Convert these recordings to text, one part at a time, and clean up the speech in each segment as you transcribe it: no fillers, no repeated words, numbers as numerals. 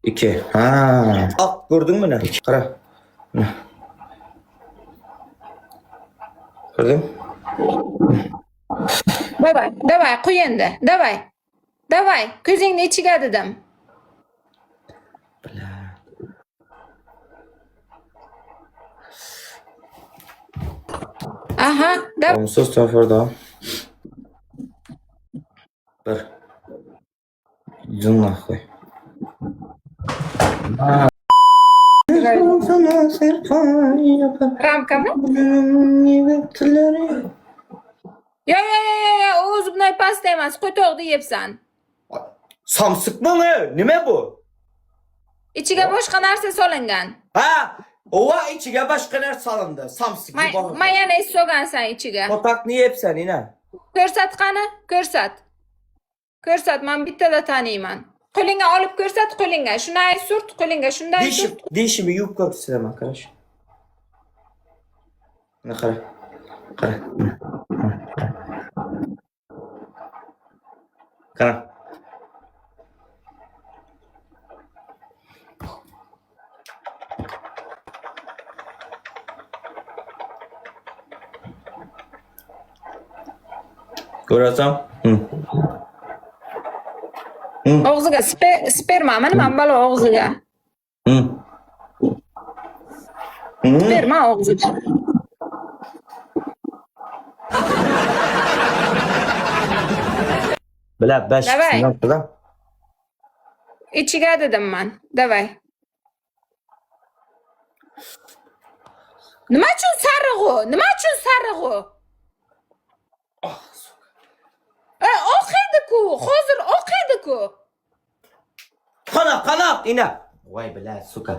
2. Ha. Ak gördün mü ne? Kara. Gördün? Davay, qo'y endi. Davay, ko'zingni ichiga dedim. Aha, davay. Olumsuz taraflarda. Bir. Cunla koy. Ramkami? Yo, o'zi bunday past emas. Qo'toqni yebsan. Samsık mı ne? Nime bu? İchiga boshqa narsa solingan. Ha! Ova içige başka ner salındı. Samsık gibi balık. Mayonez solgansan ichiga. Kotak niye hep sen yine? Ko'rsat qani? Ko'rsat, men bittada taniyman. Qo'lingga olib ko'rsat, qo'lingga. Shunday surt, qo'lingga shunday surt. Dişimi yiyip göksüzem arkadaş. Ne kara? Kara. Kara. Görüyorsan? Og'ziga sperma, mana men bola og'ziga. Sperma og'ziga. Bila beş Davay. kısımdan kıza. İchiga dedim men. Davay. Nima uchun sariq u? Oq edi-ku, hozir oq edi-ku. Kana yine. Vay bila suka.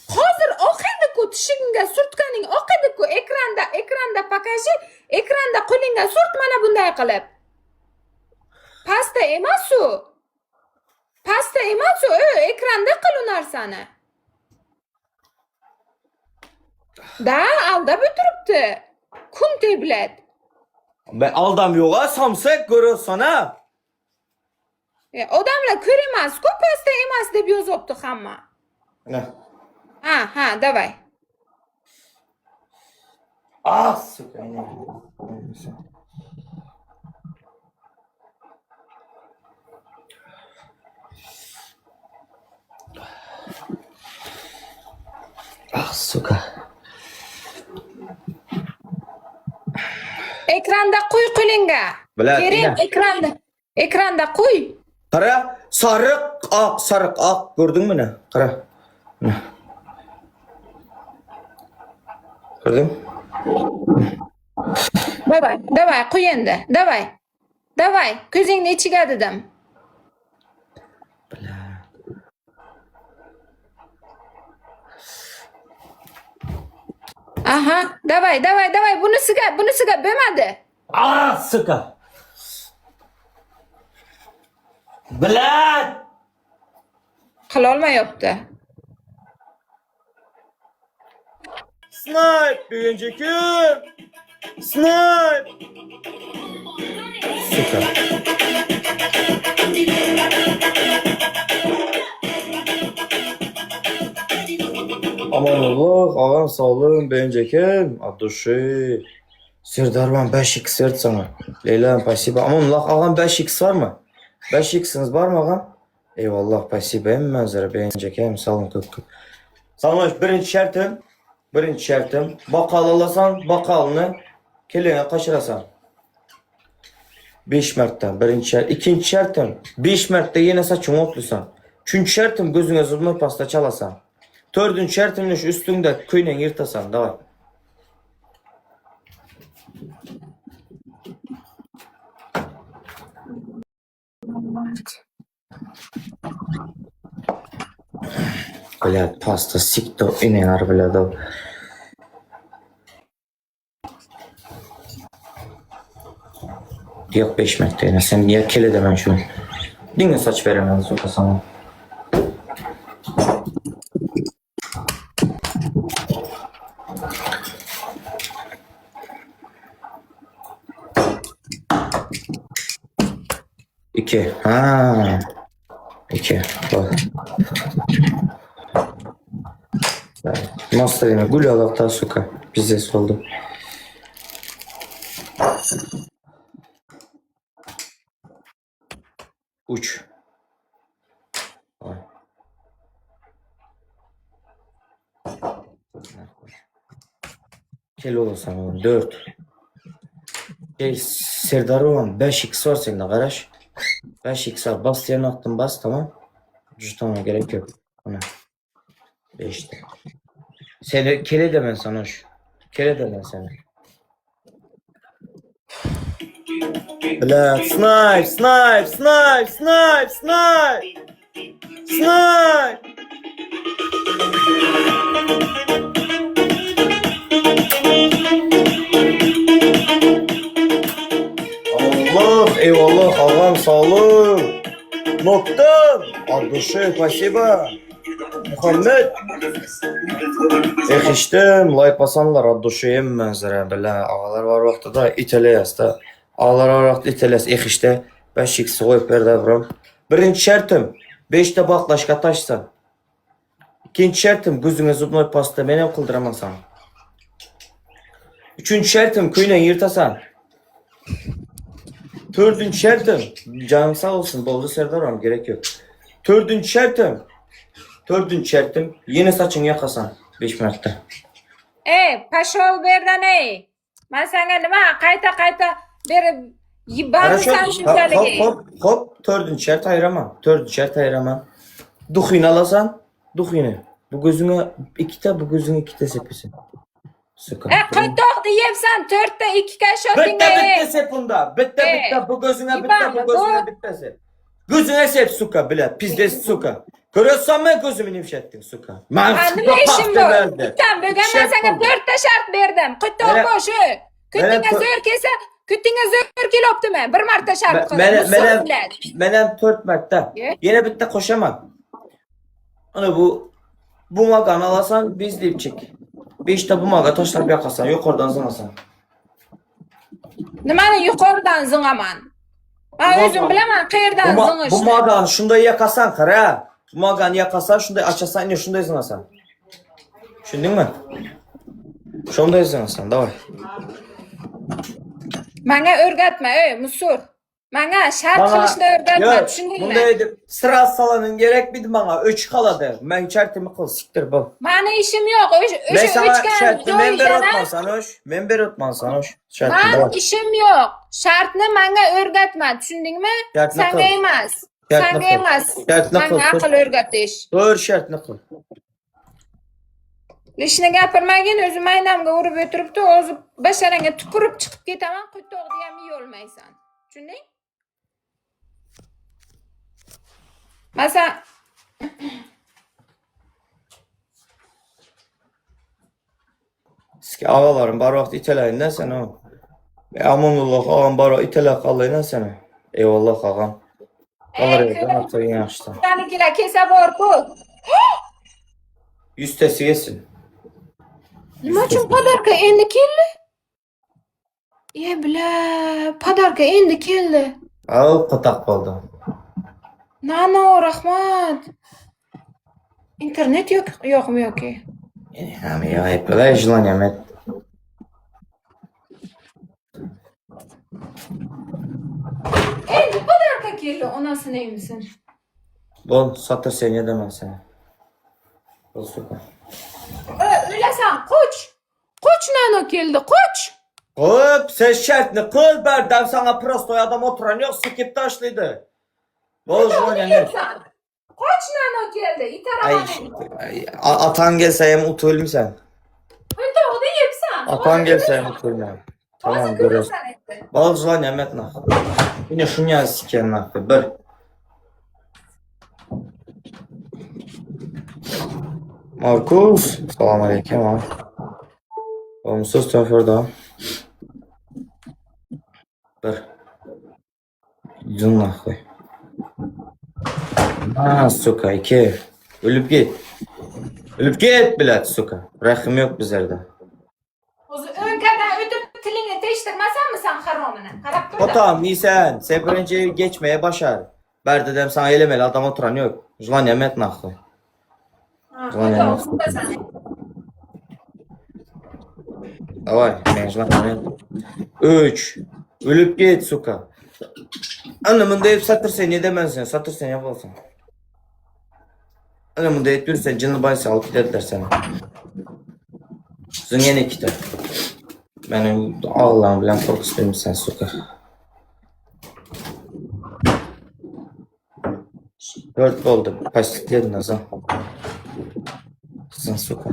Hozir oq edi-ku, tishingga surtganing oq edi-ku. Ekranda pakaji, ekranda qo'lingga surt mana bunday qilib. Pasta emas u, ekranda qil u narsani. Da, aldab o'tiribdi. Kun teblat. Ben aldam yok ha samsak görüyorsan ha. Odamlar ko'rmas-ku, pasta emas deb yozibdi hamma. Ne? Ha, davay. Ah suka yine. Ah suka. Ekranda qo'y qo'lingga. Bilat, Kerak ina. ekranda qo'y. Kara sarık ak gördün mü ne? Kara. Ne? Gördün? Davay, qo'y endi. Davay, ko'zingni ichiga dedim. Aha, davay. Bunisiga bo'lmadi. Ah suka. Bilat. Qilolmayapti. Snipe birinci kim? Snipe. Suka. Aman Allah, ağam sağ olun, beğencekim, aduşu. Serdarman 5x verdi sana. Leyla, pasiba. Aman Allah, ağam 5x var mı? 5x'iniz var mı ağam? Eyvallah, pasiba, hem manzara beğencekim, sağ olun, kıp. Salmış, birinci şartım, bakal alasan, bakalını, kelene kaçırasan. 5 Mart'ta birinci şart. İkinci şartım, 5 Mart'ta yine saçın otlusan. Üçüncü şartım, gözüne zırnı pasta çalasan. Dördüncü şartım, üstünde köyden yırtasan, davay. Блядь, pasta sikto iner блядь. Yok 5 metre yine. Sen niye kele demen şunu? Dinle saç veremez soka sana. İki. Ha. 2. Bak. Master yine gül alakta suka. Bize oldu. Uç. Vay. Kel olursan oğlum 4. Serdar olan 5x var sende kardeş. 5x var. Bas yerine attın bas tamam. Cüzdanına gerek yok. Ana. 5'te. Seni kele demen sana hoş. Kele demen sana. Bля, snipe, snipe, snipe, snipe, snipe. Snipe. Allah, eyvallah ağam sağ olun. Noktam. От души, спасибо. Muhammed. Ekiştim, like basanlar от duşu yemmezler belə. Ağalar var vaxtı da itələyəs də. Ağalar var vaxtı itələyəs ekişdə. 5x qoyub ver də vuram. Birinci şərtim 5'te baklaşka taşsan. İkinci şərtim gözüne zubnoy pasta benim kıldıramasan. Üçüncü şərtim köylə yırtasan. Dördüncü şərtim canım sağ olsun bolca Serdaram gerek yok. Dördüncü şərtim yine saçını yakasan 5 Mart'ta. Pashol berdan ey. Men senga nima qayta berib yibarsan shunchalik. Hop dördüncü şərt ayırama. Duxini alasan, duxini. Bu gözüne 2'te bu gözüne 2'te sepesin. Sıkın. Qaytoqni yebsan 4'te 2 kaşotinga. Bitti sepunda. Bitti bu gözüne bitti. Gözüne sep suka bile. Pizdes suka. Görüyorsan ben gözümü nifşettin suka. Nima ishim bor? Bitam bugun men senga 4'te shart berdim. Qaytoq shu. Kutinga zo'r kelsa, kutinga zo'r kelibdimi? Bir marta shart qildim. Menem 4 Mart'ta. Yine bitti koşamam. Hani bu magan alasan biz deyip çek. 5'te bu maga taşlap yakasan, yukarıdan zınasan. Nimani yuqoridan zınaman? Ben özüm bilaman qayerdan zıngışni. Bu magan şunday yakasan qara. Bu magan yakasan şunday açasan yine şunday zınasan. Düşündün mü? Şunday zınasan, davay. Menga o'rgatma, Musur. Menga shart qilishni o'rgatma, tushundingmi? Bunday edip sıra salanın gerek bidi bana 3 qaladı. Men şartımı qil, siktir bu. Mani ishim yo'q. Ben sana şartni member otmansan hoş. Member otmansan hoş. Men ishim yo'q. Shartni menga o'rgatma, tushundingmi? Senga emas. Senga emas. Menga aql o'rgatish. Doğru şartni qil. Ishni gapirmagin, o'zim aynamga urib o'tiribdi, o'zi basharangga tupurib chiqib ketaman, qo'ytoqni ham yeyolmaysan. Tushunding? Masalan, Siz ağalarım bar vaxt itələyindən sən o. Amanullah ağam bar vaxt itələ qallayından sən o. Eyvallah ağam. Qalır evdən artıq yaxşıdan. Sanikilar kesa bor-ku. 100 tesi yesin. Nima uchun podarka endi keldi? Bля, podarka endi keldi. Al qataq bo'ldi. Nano, rahmat. İnternet yo'qmi yoki? Ham yo'q, bo'lay желанием. Endi podarka keldi, onasini emisin. Bol satır sen yedemem seni. Bol süper. O'ylasan, qoch. Qoch nano keldi, qoch. Hop, sen şartını kıl berdem sana prosto adam oturan yok sikip taşlıydı. Bol желанием. Qoch nano keldi, itaraman. Atan gelse hem utulum sen. Qo'ytoqni yebsan. Atan gelse hem utulum. Tamam görüyorsun. Bol желанием etna. Yine şunu yaz siken nakti. Bir. Markus. Selamun aleyküm abi. Olumsuz tafırda. Bir. Yüzün nakti. Suka 2. Ölüp git. Ölüp git bilet suka. Rahim yok bizlerde. O'zi o'nkadan o'tib tilingni teshtirmasanmi sen haromini? Qarab tur. Otam Nisan, sen birinci geçmeye başar. Ber dedim sana elemeli adam oturan yok. Jlan yemet naklı. Hadi olsun da sen. Davay. Ben jlan yemet. 3. Ölüp git suka. Anamın deyip satır sen ne demezsin. Satır sen yapalsın. Anamın deyip durursan canını baysa alıp giderler sana. Sizin yine iki de. Benim Allah'ım bilen korkusu benim sen suka. 4 oldu. Pasitledin o zaman. Sen suka.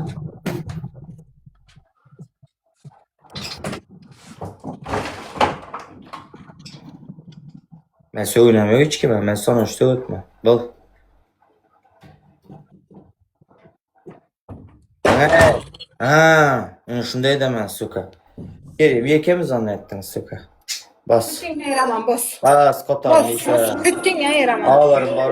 Ben söylemiyorum hiç kime. Ben sonuçta ötme. Bak. Ha, şunday demez suka. Geri yeke mi zannettin suka? Bas. Bütün yaraman boz. Bas kotan Boz. işte. Bütün yaraman. Ağlarım var.